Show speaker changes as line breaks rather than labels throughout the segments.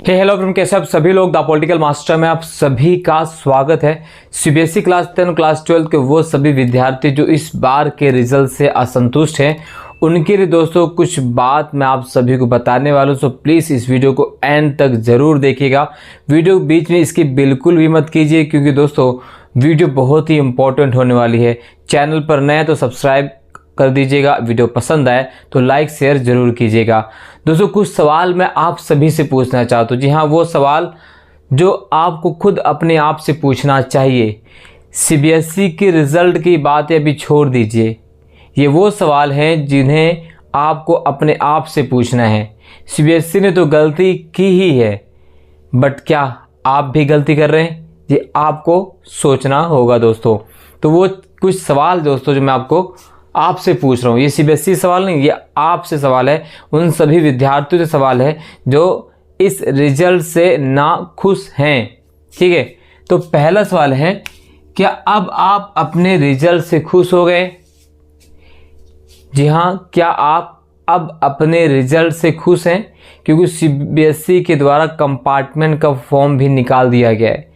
Hello friend, कैसे आप सभी लोग द पॉलिटिकल मास्टर में आप सभी का स्वागत है। सीबीएसई क्लास 10 क्लास 12 के वो सभी विद्यार्थी जो इस बार के रिजल्ट से असंतुष्ट हैं, उनके लिए दोस्तों कुछ बात मैं आप सभी को बताने वाला हूँ। सो प्लीज़ इस वीडियो को एंड तक ज़रूर देखिएगा। वीडियो बीच में इसकी बिल्कुल भी मत कीजिए, क्योंकि दोस्तों वीडियो बहुत ही इंपॉर्टेंट होने वाली है। चैनल पर नए तो सब्सक्राइब कर दीजिएगा, वीडियो पसंद आए तो लाइक शेयर जरूर कीजिएगा। दोस्तों कुछ सवाल मैं आप सभी से पूछना चाहता हूँ। जी हाँ, वो सवाल जो आपको खुद अपने आप से पूछना चाहिए। सीबीएसई के रिज़ल्ट की बातें अभी छोड़ दीजिए, ये वो सवाल हैं जिन्हें आपको अपने आप से पूछना है। सीबीएसई ने तो गलती की ही है, बट क्या आप भी गलती कर रहे हैं, ये आपको सोचना होगा दोस्तों। तो वो कुछ सवाल दोस्तों जो मैं आपसे पूछ रहा हूँ, ये सीबीएसई सवाल नहीं, ये आपसे सवाल है, उन सभी विद्यार्थियों से सवाल है जो इस रिजल्ट से ना खुश हैं। ठीक है, तो पहला सवाल है, क्या अब आप अपने रिजल्ट से खुश हो गए? जी हाँ, क्या आप अब अपने रिजल्ट से खुश हैं? क्योंकि सीबीएसई के द्वारा कंपार्टमेंट का फॉर्म भी निकाल दिया गया है।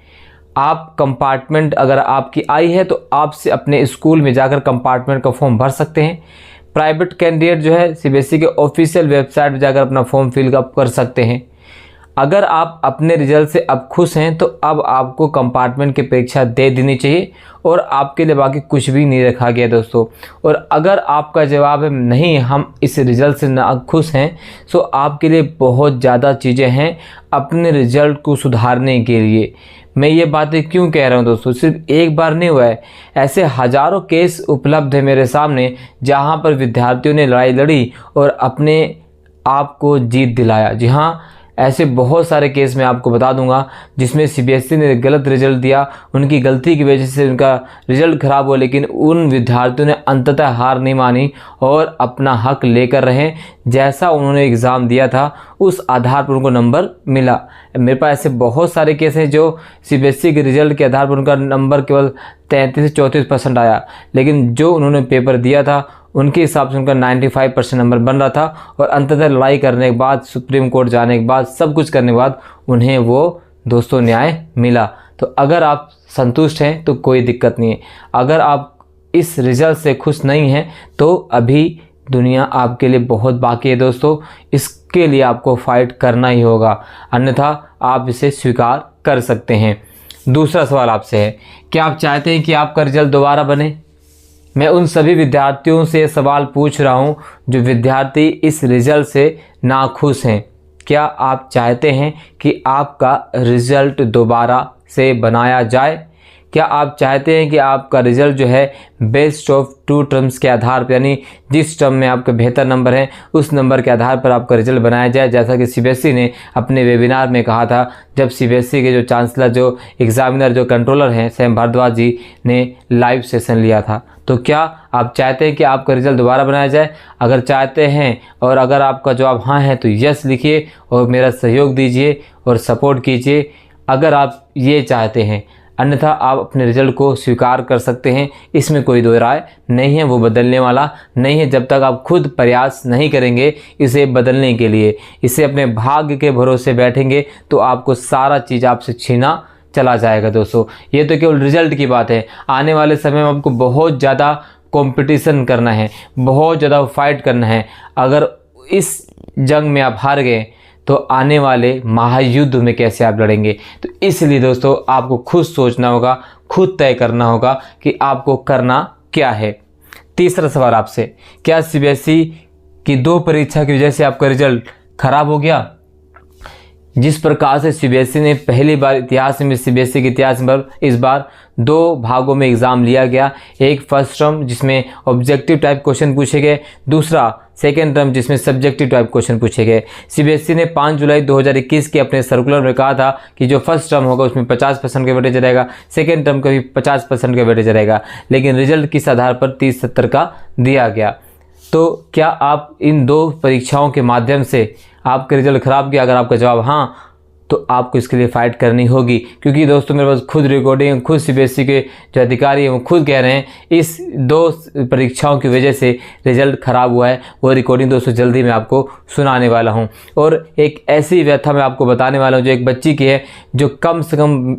आप कंपार्टमेंट अगर आपकी आई है तो आपसे अपने स्कूल में जाकर कंपार्टमेंट का फॉर्म भर सकते हैं। प्राइवेट कैंडिडेट जो है सीबीएसई के ऑफिशियल वेबसाइट पर जाकर अपना फॉर्म फिल अप कर सकते हैं। अगर आप अपने रिजल्ट से अब खुश हैं तो अब आपको कंपार्टमेंट की परीक्षा दे देनी चाहिए और आपके लिए बाकी कुछ भी नहीं रखा गया दोस्तों। और अगर आपका जवाब है नहीं, हम इस रिज़ल्ट से ना खुश हैं, तो आपके लिए बहुत ज़्यादा चीज़ें हैं अपने रिज़ल्ट को सुधारने के लिए। मैं ये बातें क्यों कह रहा हूँ दोस्तों, सिर्फ एक बार नहीं हुआ है, ऐसे हज़ारों केस उपलब्ध है मेरे सामने जहाँ पर विद्यार्थियों ने लड़ाई लड़ी और अपने आप को जीत दिलाया। जी हाँ, ऐसे बहुत सारे केस मैं आपको बता दूंगा जिसमें सीबीएसई ने गलत रिजल्ट दिया, उनकी गलती की वजह से उनका रिजल्ट खराब हुआ, लेकिन उन विद्यार्थियों ने अंततः हार नहीं मानी और अपना हक लेकर रहे। जैसा उन्होंने एग्ज़ाम दिया था उस आधार पर उनको नंबर मिला। मेरे पास ऐसे बहुत सारे केस हैं जो सीबीएसई के रिजल्ट के आधार पर उनका नंबर केवल 33 से 34% आया, लेकिन जो उन्होंने पेपर दिया था उनके हिसाब से उनका 95% नंबर बन रहा था। और अंततः लड़ाई करने के बाद, सुप्रीम कोर्ट जाने के बाद, सब कुछ करने के बाद उन्हें वो दोस्तों न्याय मिला। तो अगर आप संतुष्ट हैं तो कोई दिक्कत नहीं है। अगर आप इस रिज़ल्ट से खुश नहीं हैं तो अभी दुनिया आपके लिए बहुत बाकी है दोस्तों, इसके लिए आपको फाइट करना ही होगा, अन्यथा आप इसे स्वीकार कर सकते हैं। दूसरा सवाल आपसे है, क्या आप चाहते हैं कि आपका रिजल्ट दोबारा बने? मैं उन सभी विद्यार्थियों से सवाल पूछ रहा हूं जो विद्यार्थी इस रिज़ल्ट से नाखुश हैं। क्या आप चाहते हैं कि आपका रिज़ल्ट दोबारा से बनाया जाए? क्या आप चाहते हैं कि आपका रिज़ल्ट जो है बेस्ट ऑफ 2 टर्म्स के आधार पर, यानी जिस टर्म में आपके बेहतर नंबर हैं उस नंबर के आधार पर आपका रिज़ल्ट बनाया जाए, जैसा कि सीबीएसई ने अपने वेबिनार में कहा था, जब सीबीएसई के जो चांसलर, जो एग्ज़ामिनर, जो कंट्रोलर हैं सैम भारद्वाज जी ने लाइव सेशन लिया था। तो क्या आप चाहते हैं कि आपका रिज़ल्ट दोबारा बनाया जाए? अगर चाहते हैं और अगर आपका जवाब हाँ है तो यस लिखिए और मेरा सहयोग दीजिए और सपोर्ट कीजिए अगर आप ये चाहते हैं। अन्यथा आप अपने रिज़ल्ट को स्वीकार कर सकते हैं, इसमें कोई दो राय नहीं है, वो बदलने वाला नहीं है जब तक आप खुद प्रयास नहीं करेंगे इसे बदलने के लिए। इसे अपने भाग्य के भरोसे बैठेंगे तो आपको सारा चीज़ आपसे छीना चला जाएगा दोस्तों। ये तो केवल रिज़ल्ट की बात है, आने वाले समय में आपको बहुत ज़्यादा कंपटीशन करना है, बहुत ज़्यादा फाइट करना है। अगर इस जंग में आप हार गए तो आने वाले महायुद्ध में कैसे आप लड़ेंगे? तो इसलिए दोस्तों आपको खुद सोचना होगा, खुद तय करना होगा कि आपको करना क्या है। तीसरा सवाल आपसे, क्या सीबीएसई की 2 परीक्षा की वजह से आपका रिजल्ट खराब हो गया? जिस प्रकार से सीबीएसई ने पहली बार इतिहास में, सीबीएसई के इतिहास में इस बार 2 भागों में एग्ज़ाम लिया गया, एक फर्स्ट टर्म जिसमें ऑब्जेक्टिव टाइप क्वेश्चन पूछे गए, दूसरा सेकेंड टर्म जिसमें सब्जेक्टिव टाइप क्वेश्चन पूछे गए। सीबीएसई ने 5 जुलाई 2021 के अपने सर्कुलर में कहा था कि जो फर्स्ट टर्म होगा उसमें 50% का वेटेज रहेगा, सेकेंड टर्म का भी 50% का वेटेज रहेगा, लेकिन रिजल्ट किस आधार पर 30-70 का दिया गया। तो क्या आप इन 2 परीक्षाओं के माध्यम से आपका रिजल्ट खराब किया? अगर आपका जवाब हाँ तो आपको इसके लिए फ़ाइट करनी होगी, क्योंकि दोस्तों मेरे पास खुद रिकॉर्डिंग, खुद सीबीएसई के जो अधिकारी हैं वो खुद कह रहे हैं इस 2 परीक्षाओं की वजह से रिज़ल्ट ख़राब हुआ है। वो रिकॉर्डिंग दोस्तों जल्दी मैं आपको सुनाने वाला हूं। और एक ऐसी व्यथा मैं आपको बताने वाला हूं जो एक बच्ची की है, जो कम से कम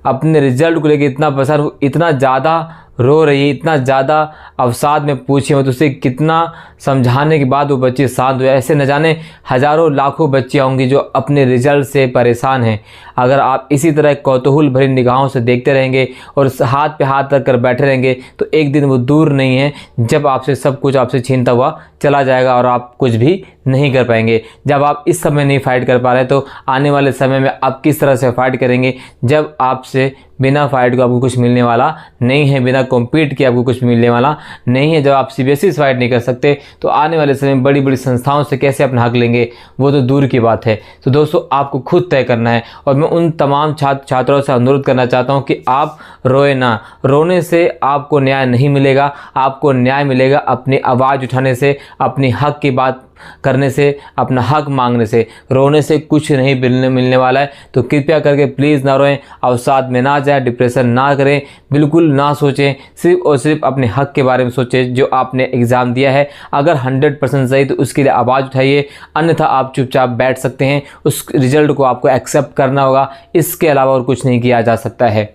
अपने रिज़ल्ट को लेकर इतना परेशान, इतना ज़्यादा रो रही है, इतना ज़्यादा अवसाद में पूछिए मत, उसे कितना समझाने के बाद वो बच्ची शांत हुई। ऐसे न जाने हज़ारों लाखों बच्चियाँ होंगी जो अपने रिज़ल्ट से परेशान हैं। अगर आप इसी तरह कौतूहल भरी निगाहों से देखते रहेंगे और हाथ पे हाथ रख कर बैठे रहेंगे तो एक दिन वो दूर नहीं है जब आपसे सब कुछ आपसे छीनता हुआ चला जाएगा और आप कुछ भी नहीं कर पाएंगे। जब आप इस समय नहीं फाइट कर पा रहे तो आने वाले समय में आप किस तरह से फाइट करेंगे, जब आपसे बिना फाइट को आपको कुछ मिलने वाला नहीं है, बिना कॉम्पीट के आपको कुछ मिलने वाला नहीं है। जब आप सीबीएसई से फाइट नहीं कर सकते तो आने वाले समय में बड़ी बड़ी संस्थाओं से कैसे अपना हक लेंगे, वो तो दूर की बात है। तो दोस्तों आपको खुद तय करना है। और मैं उन तमाम छात्रों से अनुरोध करना चाहता हूं कि आप रोए ना। रोने से आपको न्याय नहीं मिलेगा, आपको न्याय मिलेगा अपनी आवाज़ उठाने से, अपनी हक की बात करने से, अपना हक मांगने से। रोने से कुछ नहीं मिलने वाला है। तो कृपया करके प्लीज़ ना रोएं, अवसाद में ना जाए, डिप्रेशन ना करें, बिल्कुल ना सोचें। सिर्फ और सिर्फ अपने हक के बारे में सोचें। जो आपने एग्ज़ाम दिया है अगर 100% सही तो उसके लिए आवाज़ उठाइए, अन्यथा आप चुपचाप बैठ सकते हैं। उस रिज़ल्ट को आपको एक्सेप्ट करना होगा, इसके अलावा और कुछ नहीं किया जा सकता है।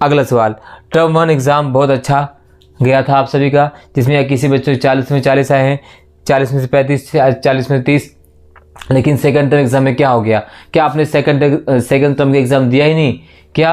अगला सवाल, टर्म 1 एग्ज़ाम बहुत अच्छा गया था आप सभी का, जिसमें किसी बच्चों के 40 में 40 आए हैं, 40 में से 35, 40 में से 30। लेकिन सेकंड टर्म एग्ज़ाम में क्या हो गया? क्या आपने सेकंड टर्म के एग्ज़ाम दिया ही नहीं? क्या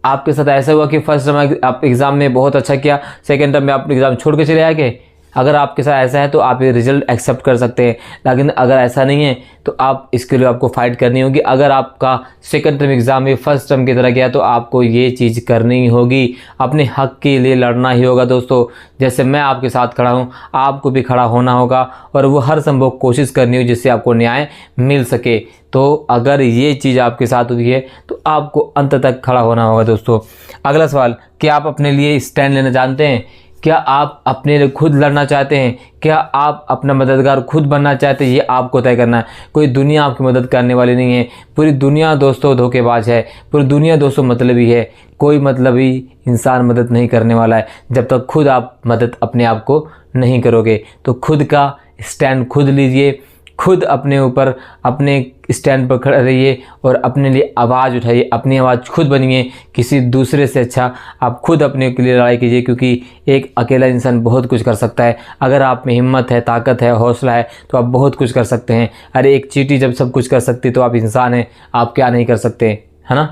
आपके साथ ऐसा हुआ कि फर्स्ट टर्म आप एग्ज़ाम में बहुत अच्छा किया, सेकंड टर्म में आप एग्ज़ाम छोड़ के चले आए? अगर आपके साथ ऐसा है तो आप ये रिज़ल्ट एक्सेप्ट कर सकते हैं। लेकिन अगर ऐसा नहीं है तो आप इसके लिए आपको फ़ाइट करनी होगी। अगर आपका सेकंड टर्म एग्ज़ाम में फर्स्ट टर्म की तरह गया तो आपको ये चीज़ करनी होगी, अपने हक के लिए लड़ना ही होगा दोस्तों। जैसे मैं आपके साथ खड़ा हूँ, आपको भी खड़ा होना होगा और वो हर संभव कोशिश करनी होगी जिससे आपको न्याय मिल सके। तो अगर ये चीज़ आपके साथ हुई है तो आपको अंत तक खड़ा होना होगा दोस्तों। अगला सवाल, क्या आप अपने लिए स्टैंड लेना जानते हैं? क्या आप अपने लिए खुद लड़ना चाहते हैं? क्या आप अपना मददगार खुद बनना चाहते हैं? ये आपको तय करना है। कोई दुनिया आपकी मदद करने वाली नहीं है। पूरी दुनिया दोस्तों धोखेबाज है, पूरी दुनिया दोस्तों मतलबी है। कोई मतलबी इंसान मदद नहीं करने वाला है जब तक खुद आप मदद अपने आप को नहीं करोगे। तो खुद का स्टैंड खुद लीजिए, खुद अपने ऊपर अपने स्टैंड पर खड़े रहिए और अपने लिए आवाज़ उठाइए, अपनी आवाज़ खुद बनिए। किसी दूसरे से अच्छा आप खुद अपने के लिए लड़ाई कीजिए, क्योंकि एक अकेला इंसान बहुत कुछ कर सकता है। अगर आप में हिम्मत है, ताकत है, हौसला है तो आप बहुत कुछ कर सकते हैं। अरे एक चींटी जब सब कुछ कर सकती तो आप इंसान हैं, आप क्या नहीं कर सकते, है ना?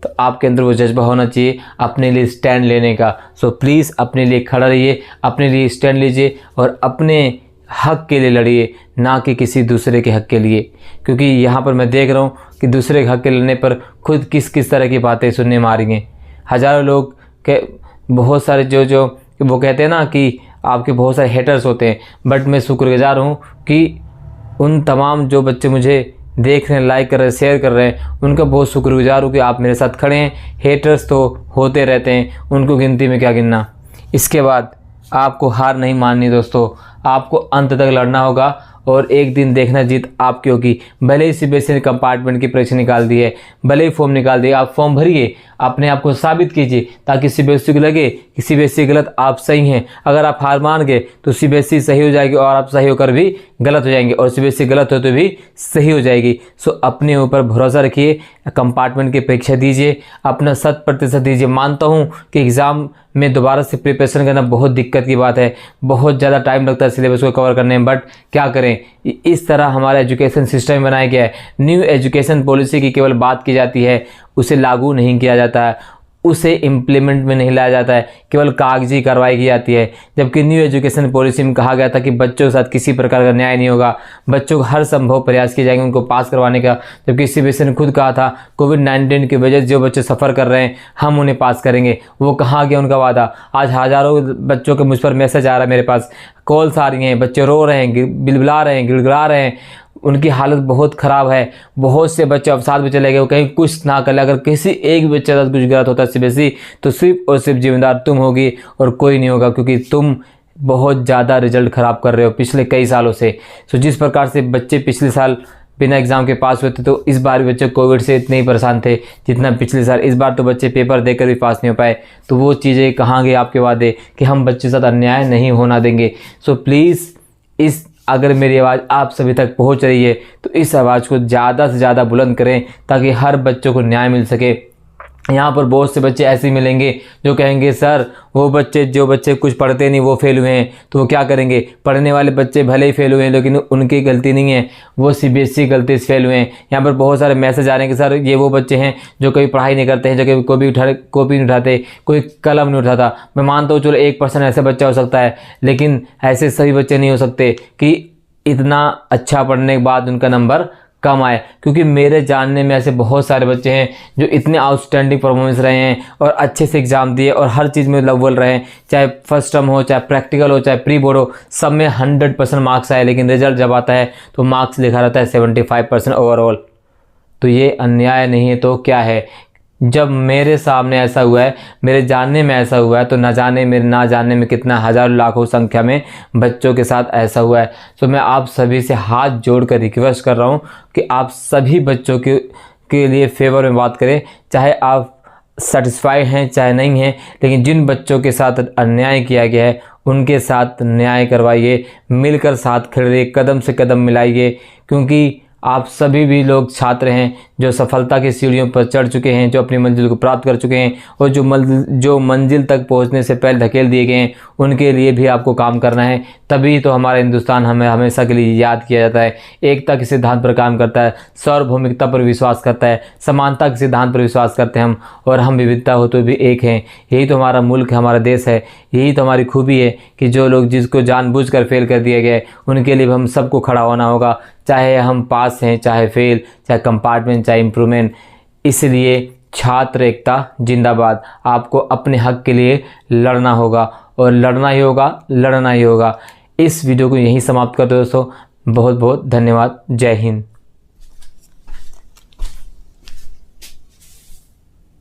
तो आपके अंदर वो जज्बा होना चाहिए अपने लिए स्टैंड लेने का। सो प्लीज़ अपने लिए खड़ा रहिए, अपने लिए स्टैंड लीजिए और अपने हक के लिए लड़िए, ना कि किसी दूसरे के हक के लिए। क्योंकि यहाँ पर मैं देख रहा हूँ कि दूसरे के हक के लड़ने पर खुद किस किस तरह की बातें सुनने में आ रही हैं। हज़ारों लोग के बहुत सारे जो वो कहते हैं ना कि आपके बहुत सारे हेटर्स होते हैं, बट मैं शुक्रगुजार हूँ कि उन तमाम जो बच्चे मुझे देख रहे हैं, लाइक कर रहे हैं, शेयर कर रहे हैं, उनका बहुत शुक्रगुजार हूँ कि आप मेरे साथ खड़े हैं। हेटर्स तो होते रहते हैं, उनको गिनती में क्या गिनना। इसके बाद आपको हार नहीं माननी दोस्तों, आपको अंत तक लड़ना होगा और एक दिन देखना जीत आपकी होगी। भले ही सीबीएसई ने कंपार्टमेंट की परीक्षा निकाल दी है, भले ही फॉर्म निकाल दिए, आप फॉर्म भरिए, अपने आप को साबित कीजिए ताकि सीबीएसई को लगे कि सीबीएसई गलत, आप सही हैं। अगर आप हार मान गए तो सीबीएसई सही हो जाएगी और आप सही होकर भी गलत हो जाएंगे, और सीबीएसई गलत हो तो भी सही हो जाएगी। सो अपने ऊपर भरोसा रखिए, कंपार्टमेंट की परीक्षा दीजिए, अपना 100% दीजिए। मानता हूँ कि एग्ज़ाम में दोबारा से प्रिपरेशन करना बहुत दिक्कत की बात है, बहुत ज़्यादा टाइम लगता है सिलेबस को कवर करने में, बट क्या करें, इस तरह हमारा एजुकेशन सिस्टम बनाया गया है। न्यू एजुकेशन पॉलिसी की केवल बात की जाती है, उसे लागू नहीं किया जाता है, उसे इम्प्लीमेंट में नहीं लाया जाता है, केवल कागजी कार्रवाई की जाती है। जबकि न्यू एजुकेशन पॉलिसी में कहा गया था कि बच्चों के साथ किसी प्रकार का न्याय नहीं होगा, बच्चों को हर संभव प्रयास किए जाएंगे उनको पास करवाने का। जबकि सीबीएसई ने खुद कहा था कोविड-19 की वजह से जो बच्चे सफ़र कर रहे हैं हम उन्हें पास करेंगे। वो कहाँ गया उनका वादा? आज हज़ारों बच्चों के मुझ पर मैसेज आ रहा है, मेरे पास कॉल्स आ रही हैं, बच्चे रो रहे हैं, बिलबिला रहे हैं, गिड़गिड़ा रहे हैं, उनकी हालत बहुत ख़राब है। बहुत से बच्चे अवसाद में चले गए, वो कहीं कुछ ना कर ले। अगर किसी एक बच्चे का कुछ गलत होता है सीबीएसई तो सिर्फ और सिर्फ जिम्मेदार तुम होगी और कोई नहीं होगा, क्योंकि तुम बहुत ज़्यादा रिजल्ट ख़राब कर रहे हो पिछले कई सालों से। सो जिस प्रकार से बच्चे पिछले साल बिना एग्ज़ाम के पास हुए थे, तो इस बार भी बच्चे कोविड से इतने ही परेशान थे जितना पिछले साल। इस बार तो बच्चे पेपर देकर भी पास नहीं हो पाए। तो वो चीज़ें कहाँ गए आपके वादे कि हम बच्चे के साथ अन्याय नहीं होना देंगे। सो प्लीज़ अगर मेरी आवाज़ आप सभी तक पहुंच रही है तो इस आवाज़ को ज़्यादा से ज़्यादा बुलंद करें ताकि हर बच्चों को न्याय मिल सके। यहाँ पर बहुत से बच्चे ऐसे मिलेंगे जो कहेंगे सर वो बच्चे जो बच्चे कुछ पढ़ते नहीं वो फेल हुए हैं, तो वो क्या करेंगे? पढ़ने वाले बच्चे भले ही फेल हुए हैं लेकिन उनकी गलती नहीं है, वो CBSE गलती से फेल हुए हैं। यहाँ पर बहुत सारे मैसेज आ रहे हैं कि सर ये वो बच्चे हैं जो कभी पढ़ाई नहीं करते हैं, जो कभी कॉपी नहीं उठाते, कोई कलम नहीं उठाता। मैं मानता हूँ चलो 1% ऐसा बच्चा हो सकता है, लेकिन ऐसे सभी बच्चे नहीं हो सकते कि इतना अच्छा पढ़ने के बाद उनका नंबर कम आए। क्योंकि मेरे जानने में ऐसे बहुत सारे बच्चे हैं जो इतने आउटस्टैंडिंग परफॉर्मेंस रहे हैं और अच्छे से एग्ज़ाम दिए और हर चीज़ में अव्वल रहे हैं, चाहे फर्स्ट टर्म हो, चाहे प्रैक्टिकल हो, चाहे प्री बोर्ड हो, सब में 100% मार्क्स आए। लेकिन रिजल्ट जब आता है तो मार्क्स लिखा रहता है 75% ओवरऑल। तो ये अन्याय नहीं है तो क्या है? जब मेरे सामने ऐसा हुआ है, मेरे जानने में ऐसा हुआ है, तो ना जानने में कितना हज़ारों लाखों संख्या में बच्चों के साथ ऐसा हुआ है। तो मैं आप सभी से हाथ जोड़कर रिक्वेस्ट कर रहा हूँ कि आप सभी बच्चों के लिए फेवर में बात करें, चाहे आप सेटिस्फाइड हैं चाहे नहीं हैं, लेकिन जिन बच्चों के साथ अन्याय किया गया है उनके साथ न्याय करवाइए, मिलकर साथ खड़े, कदम से कदम मिलाइए। क्योंकि आप सभी भी लोग छात्र हैं जो सफलता की सीढ़ियों पर चढ़ चुके हैं, जो अपनी मंजिल को प्राप्त कर चुके हैं और जो मंजिल तक पहुंचने से पहले धकेल दिए गए हैं, उनके लिए भी आपको काम करना है। तभी तो हमारा हिंदुस्तान हमें हमेशा के लिए याद किया जाता है। एकता के सिद्धांत पर काम करता है, सार्वभौमिकता पर विश्वास करता है, समानता के सिद्धांत पर विश्वास करते हैं हम, और हम विविधता हो तो भी एक हैं। यही तो हमारा मुल्क है, हमारा देश है। यही तो हमारी खूबी है कि जो लोग जिसको जानबूझकर फेल कर दिया गया है उनके लिए हम सबको खड़ा होना होगा, चाहे हम पास हैं चाहे फेल, चाहे कंपार्टमेंट चाहे इम्प्रूवमेंट। इसलिए छात्र एकता जिंदाबाद। आपको अपने हक के लिए लड़ना होगा और लड़ना ही होगा। इस वीडियो को यहीं समाप्त कर दो दोस्तों। बहुत बहुत धन्यवाद। जय हिंद।